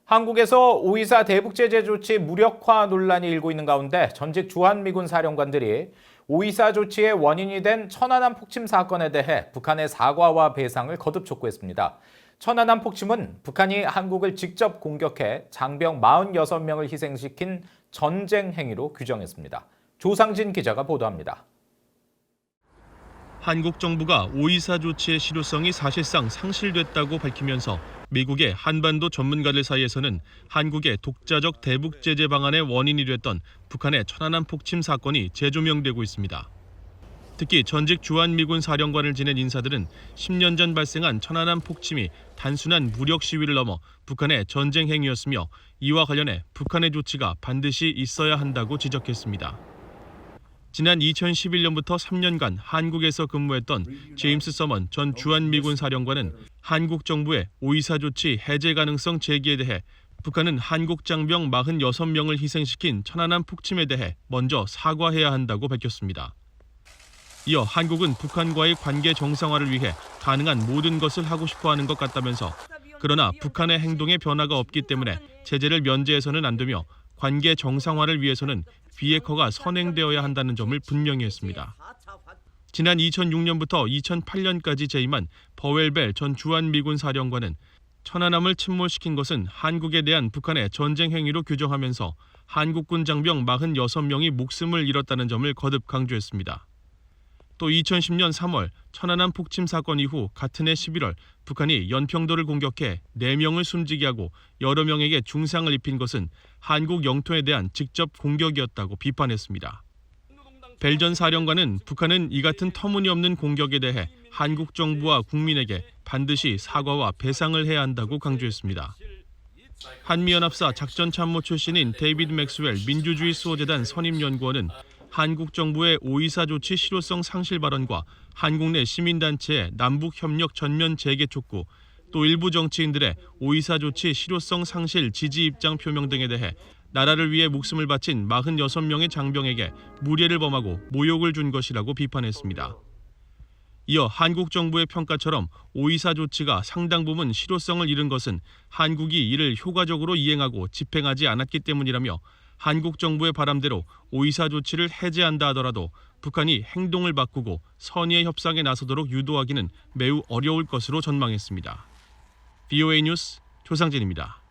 한국에서 5.24 대북제재 조치 무력화 논란이 일고 있는 가운데 전직 주한미군 사령관들이 5.24 조치의 원인이 된 천안함 폭침 사건에 대해 북한의 사과와 배상을 거듭 촉구했습니다. 천안함 폭침은 북한이 한국을 직접 공격해 장병 46명을 희생시킨 전쟁 행위로 규정했습니다. 조상진 기자가 보도합니다. 한국 정부가 5.24 조치의 실효성이 사실상 상실됐다고 밝히면서 미국의 한반도 전문가들 사이에서는 한국의 독자적 대북 제재 방안의 원인이 됐던 북한의 천안함 폭침 사건이 재조명되고 있습니다. 특히 전직 주한미군 사령관을 지낸 인사들은 10년 전 발생한 천안함 폭침이 단순한 무력 시위를 넘어 북한의 전쟁 행위였으며 이와 관련해 북한의 조치가 반드시 있어야 한다고 지적했습니다. 지난 2011년부터 3년간 한국에서 근무했던 제임스 서먼 전 주한미군 사령관은 한국 정부의 5.24 조치 해제 가능성 제기에 대해 북한은 한국 장병 46명을 희생시킨 천안함 폭침에 대해 먼저 사과해야 한다고 밝혔습니다. 이어 한국은 북한과의 관계 정상화를 위해 가능한 모든 것을 하고 싶어 하는 것 같다면서 그러나 북한의 행동에 변화가 없기 때문에 제재를 면제해서는 안 되며 관계 정상화를 위해서는 비핵화가 선행되어야 한다는 점을 분명히 했습니다. 지난 2006년부터 2008년까지 재임한 버웰벨 전 주한미군 사령관은 천안함을 침몰시킨 것은 한국에 대한 북한의 전쟁 행위로 규정하면서 한국군 장병 46명이 목숨을 잃었다는 점을 거듭 강조했습니다. 또 2010년 3월 천안함 폭침 사건 이후 같은 해 11월 북한이 연평도를 공격해 4명을 숨지게 하고 여러 명에게 중상을 입힌 것은 한국 영토에 대한 직접 공격이었다고 비판했습니다. 벨 전 사령관은 북한은 이 같은 터무니없는 공격에 대해 한국 정부와 국민에게 반드시 사과와 배상을 해야 한다고 강조했습니다. 한미연합사 작전참모 출신인 데이비드 맥스웰 민주주의 수호재단 선임연구원은 한국 정부의 5.24 조치 실효성 상실 발언과 한국 내 시민단체의 남북협력 전면 재개 촉구, 또 일부 정치인들의 5.24 조치 실효성 상실 지지 입장 표명 등에 대해 나라를 위해 목숨을 바친 46명의 장병에게 무례를 범하고 모욕을 준 것이라고 비판했습니다. 이어 한국 정부의 평가처럼 5.24 조치가 상당 부분 실효성을 잃은 것은 한국이 이를 효과적으로 이행하고 집행하지 않았기 때문이라며 한국 정부의 바람대로 5.24 조치를 해제한다 하더라도 북한이 행동을 바꾸고 선의의 협상에 나서도록 유도하기는 매우 어려울 것으로 전망했습니다. VOA 뉴스 조상진입니다.